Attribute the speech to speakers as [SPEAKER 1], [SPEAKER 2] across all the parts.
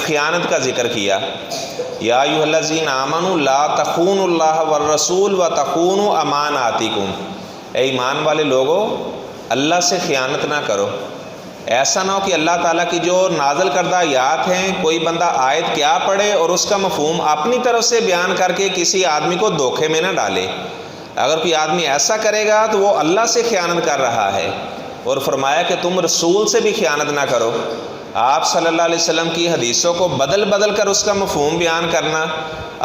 [SPEAKER 1] خیانت کا ذکر کیا، یا ایھا الذین آمنوا لا تخونوا اللہ والرسول وتخونوا اماناتکم، اے ایمان والے لوگو اللہ سے خیانت نہ کرو۔ ایسا نہ ہو کہ اللہ تعالیٰ کی جو نازل کردہ آیات ہیں کوئی بندہ آیت کیا پڑھے اور اس کا مفہوم اپنی طرف سے بیان کر کے کسی آدمی کو دھوکے میں نہ ڈالے۔ اگر کوئی آدمی ایسا کرے گا تو وہ اللہ سے خیانت کر رہا ہے۔ اور فرمایا کہ تم رسول سے بھی خیانت نہ کرو۔ آپ صلی اللہ علیہ وسلم کی حدیثوں کو بدل بدل کر اس کا مفہوم بیان کرنا،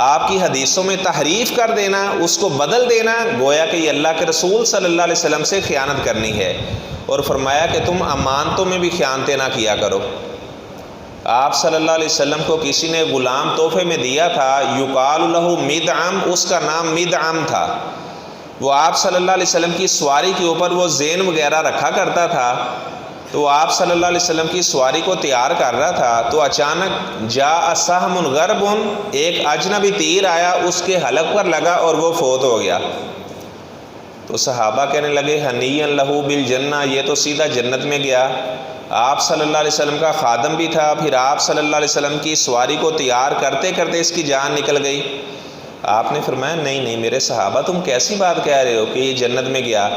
[SPEAKER 1] آپ کی حدیثوں میں تحریف کر دینا، اس کو بدل دینا، گویا کہ یہ اللہ کے رسول صلی اللہ علیہ وسلم سے خیانت کرنی ہے۔ اور فرمایا کہ تم امانتوں میں بھی خیانتیں نہ کیا کرو۔ آپ صلی اللہ علیہ وسلم کو کسی نے غلام تحفے میں دیا تھا، یقال لہ مدعم، اس کا نام مدعم تھا۔ وہ آپ صلی اللہ علیہ وسلم کی سواری کے اوپر وہ زین وغیرہ رکھا کرتا تھا، تو آپ صلی اللہ علیہ وسلم کی سواری کو تیار کر رہا تھا تو اچانک جاء سہم غرب، ایک اجنبی تیر آیا، اس کے حلق پر لگا اور وہ فوت ہو گیا۔ تو صحابہ کہنے لگے ہنیئا لہ بالجنہ، یہ تو سیدھا جنت میں گیا۔ آپ صلی اللہ علیہ وسلم کا خادم بھی تھا، پھر آپ صلی اللہ علیہ وسلم کی سواری کو تیار کرتے کرتے اس کی جان نکل گئی۔ آپ نے فرمایا نہیں نہیں میرے صحابہ تم کیسی بات کہہ رہے ہو کہ یہ جنت میں گیا؟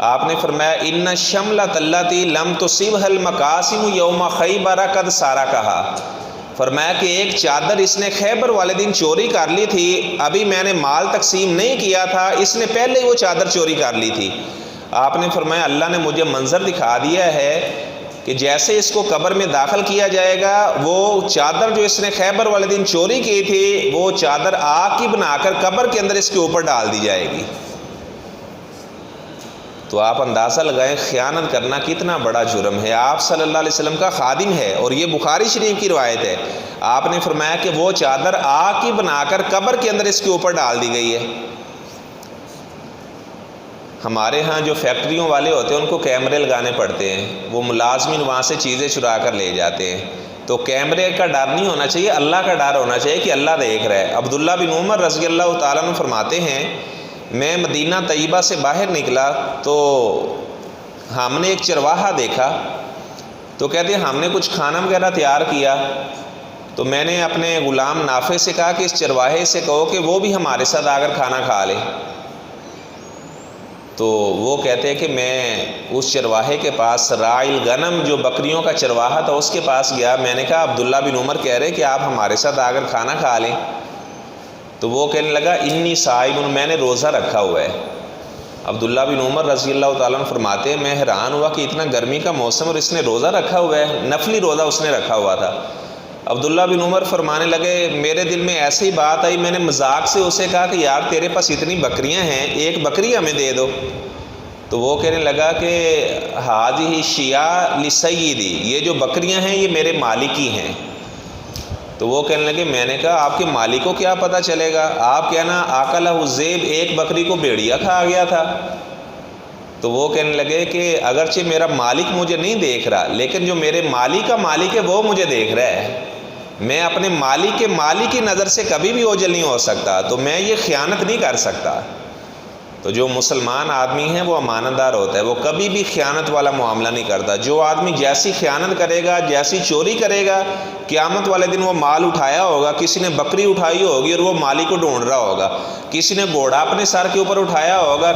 [SPEAKER 1] آپ نے فرمایا ان الشملۃ التی لم تصبها المقاسم یوم خیبر قد سارقھا، فرمایا کہ ایک چادر اس نے خیبر والے دن چوری کر لی تھی، ابھی میں نے مال تقسیم نہیں کیا تھا، اس نے پہلے ہی وہ چادر چوری کر لی تھی۔ آپ نے فرمایا اللہ نے مجھے منظر دکھا دیا ہے کہ جیسے اس کو قبر میں داخل کیا جائے گا، وہ چادر جو اس نے خیبر والے دن چوری کی تھی وہ چادر آگ کی بنا کر قبر کے اندر اس کے اوپر ڈال دی جائے گی۔ تو آپ اندازہ لگائیں خیانت کرنا کتنا بڑا جرم ہے۔ آپ صلی اللہ علیہ وسلم کا خادم ہے اور یہ بخاری شریف کی روایت ہے۔ آپ نے فرمایا کہ وہ چادر آگ کی بنا کر قبر کے اندر اس کے اوپر ڈال دی گئی ہے۔ ہمارے ہاں جو فیکٹریوں والے ہوتے ہیں ان کو کیمرے لگانے پڑتے ہیں، وہ ملازمین وہاں سے چیزیں چرا کر لے جاتے ہیں، تو کیمرے کا ڈر نہیں ہونا چاہیے، اللہ کا ڈر ہونا چاہیے کہ اللہ دیکھ رہا ہے۔ عبداللہ بن عمر رضی اللہ تعالیٰ عنہ فرماتے ہیں میں مدینہ طیبہ سے باہر نکلا تو ہم نے ایک چرواہا دیکھا، تو کہتے ہیں ہم نے کچھ کھانا وغیرہ تیار کیا، تو میں نے اپنے غلام نافع سے کہا کہ اس چرواہے سے کہو کہ وہ بھی ہمارے ساتھ آ کر کھانا کھا لے۔ تو وہ کہتے ہیں کہ میں اس چرواہے کے پاس راعی الغنم جو بکریوں کا چرواہا تھا اس کے پاس گیا، میں نے کہا عبداللہ بن عمر کہہ رہے کہ آپ ہمارے ساتھ آ کر کھانا کھا لیں، تو وہ کہنے لگا انی صائم، میں نے روزہ رکھا ہوا ہے۔ عبداللہ بن عمر رضی اللہ تعالیٰ عنہ فرماتے ہیں میں حیران ہوا کہ اتنا گرمی کا موسم اور اس نے روزہ رکھا ہوا ہے، نفلی روزہ اس نے رکھا ہوا تھا۔ عبداللہ بن عمر فرمانے لگے میرے دل میں ایسی بات آئی، میں نے مذاق سے اسے کہا کہ یار تیرے پاس اتنی بکریاں ہیں، ایک بکری ہمیں دے دو۔ تو وہ کہنے لگا کہ ہذہ شیاء لسیدی، یہ جو بکریاں ہیں یہ میرے مالک کی ہیں۔ تو وہ کہنے لگے میں نے کہا آپ کے مالک کو کیا پتہ چلے گا، آپ کہنا اکلہ الذئب، ایک بکری کو بھیڑیا کھا گیا تھا۔ تو وہ کہنے لگے کہ اگرچہ میرا مالک مجھے نہیں دیکھ رہا لیکن جو میرے مالک کا مالک ہے وہ مجھے دیکھ رہا ہے، میں اپنے مالک کے مالک کی نظر سے کبھی بھی اوجھل نہیں ہو سکتا، تو میں یہ خیانت نہیں کر سکتا۔ تو جو مسلمان آدمی ہے وہ امانت دار ہوتا ہے، وہ کبھی بھی خیانت والا معاملہ نہیں کرتا۔ جو آدمی جیسی خیانت کرے گا، جیسی چوری کرے گا، قیامت والے دن وہ مال اٹھایا ہوگا، کسی نے بکری اٹھائی ہوگی اور وہ مالک کو ڈھونڈ رہا ہوگا، کسی نے گھوڑا اپنے سر کے اوپر اٹھایا ہوگا،